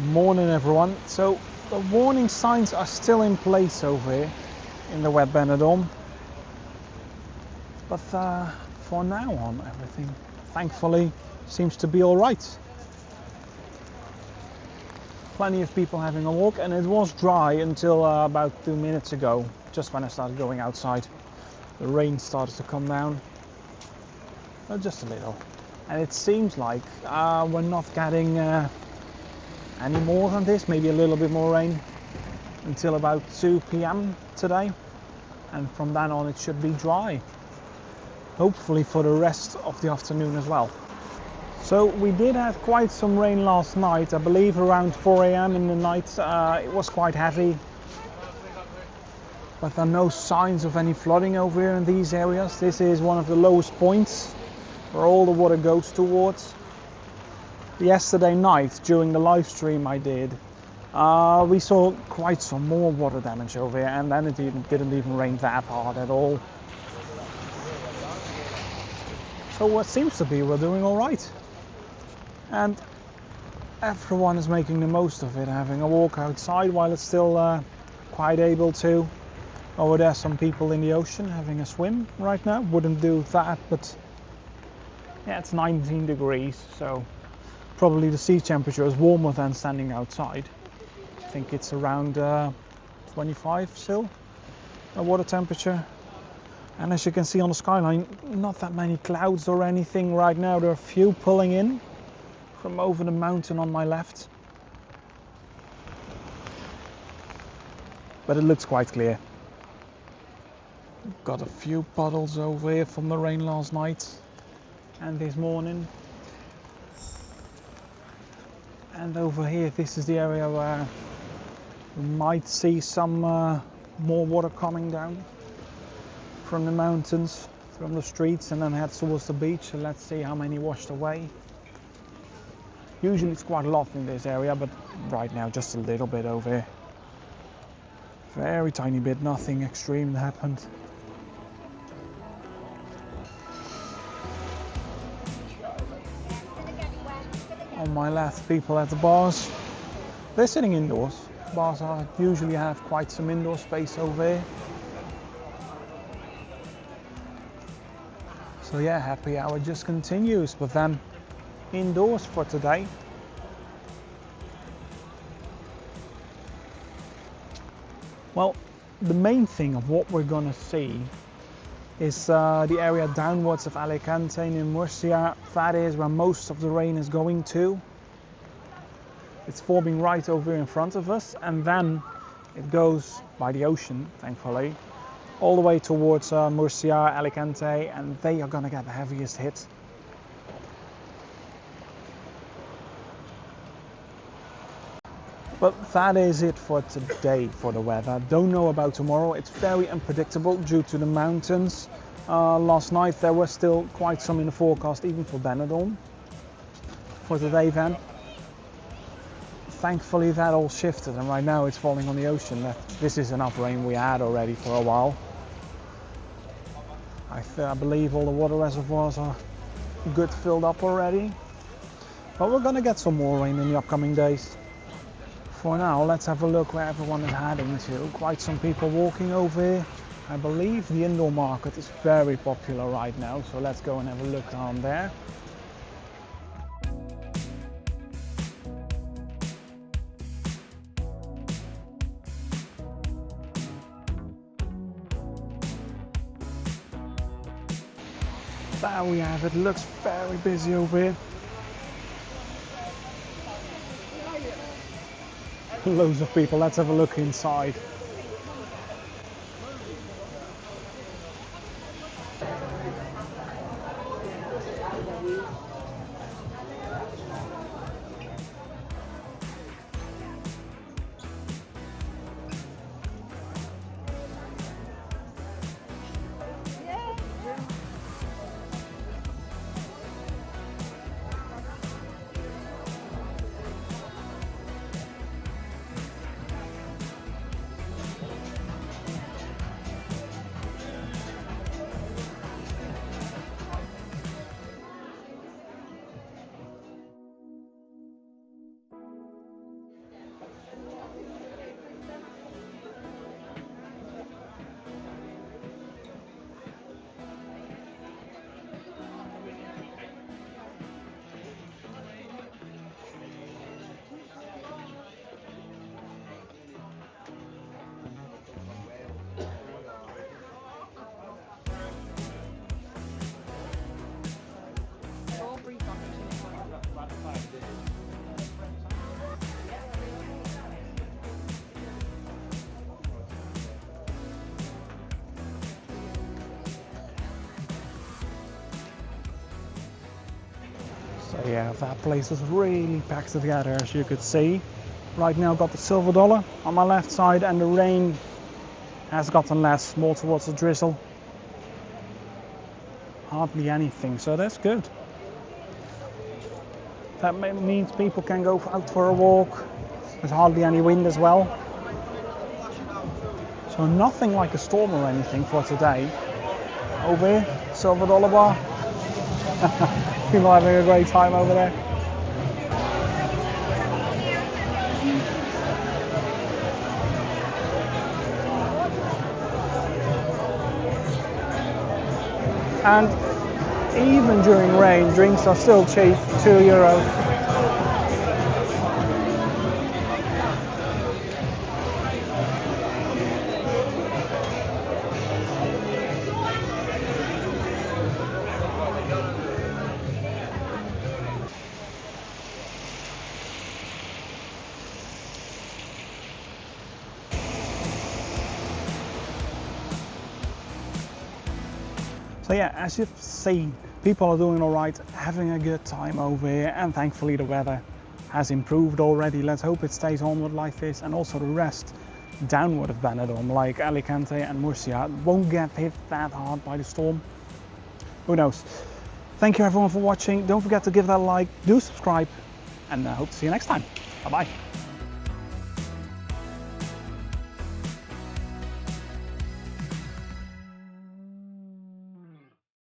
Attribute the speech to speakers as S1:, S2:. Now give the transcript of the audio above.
S1: Morning everyone. So the warning signs are still in place over here in the wet Benidorm, but for now on everything thankfully seems to be all right. Plenty of people having a walk, and it was dry until about 2 minutes ago, just when I started going outside. The rain started to come down, just a little, and it seems like we're not getting any more than this, maybe a little bit more rain until about 2 p.m. today, and from then on it should be dry, hopefully for the rest of the afternoon as well. So we did have quite some rain last night. I believe around 4 a.m. in the night. It was quite heavy, but there are no signs of any flooding over here in these areas. This is one of the lowest points where all the water goes towards. Yesterday night during the live stream I did, we saw quite some more water damage over here, and then it didn't even rain that hard at all. So what seems to be we're doing all right, and everyone is making the most of it, having a walk outside while it's still quite able to. Over there some people in the ocean having a swim right now. Wouldn't do that, but yeah, it's 19 degrees, so probably the sea temperature is warmer than standing outside. I think it's around 25 still, the water temperature. And as you can see on the skyline, not that many clouds or anything right now. There are a few pulling in from over the mountain on my left, but it looks quite clear. Got a few puddles over here from the rain last night and this morning. And over here, this is the area where we might see some more water coming down from the mountains, from the streets, and then head towards the beach. So let's see how many washed away. Usually it's quite a lot in this area, but right now just a little bit over here. Very tiny bit, nothing extreme happened. On my left, people at the bars. They're sitting indoors. Bars usually have quite some indoor space over here. So yeah, happy hour just continues, but then indoors for today. Well, the main thing of what we're gonna see is the area downwards of Alicante and in Murcia. That is where most of the rain is going to. It's forming right over in front of us, and then it goes by the ocean, thankfully, all the way towards Murcia, Alicante, and they are gonna get the heaviest hit. But that is it for today for the weather. Don't know about tomorrow. It's very unpredictable due to the mountains. Last night there was still quite some in the forecast, even for Benidorm. For today then, thankfully that all shifted, and right now it's falling on the ocean. This is enough rain we had already for a while. I believe all the water reservoirs are good filled up already. But we're gonna get some more rain in the upcoming days. For now, let's have a look where everyone is heading to. Quite some people walking over here. I believe the indoor market is very popular right now, so let's go and have a look on there. There we have it. Looks very busy over here. Loads of people. Let's have a look inside. So yeah, that place is really packed together, as you could see. Right now I've got the silver dollar on my left side, and the rain has gotten less, more towards the drizzle. Hardly anything, so that's good. That means people can go out for a walk. There's hardly any wind as well. So nothing like a storm or anything for today. Over here, silver dollar bar. People are having a great time over there. And even during rain, drinks are still cheap, €2. So yeah, as you've seen, people are doing all right, having a good time over here, and thankfully the weather has improved already. Let's hope it stays onward like this, and also the rest downward of Benidorm, like Alicante and Murcia, won't get hit that hard by the storm. Who knows? Thank you everyone for watching. Don't forget to give that a like, do subscribe, and I hope to see you next time. Bye bye.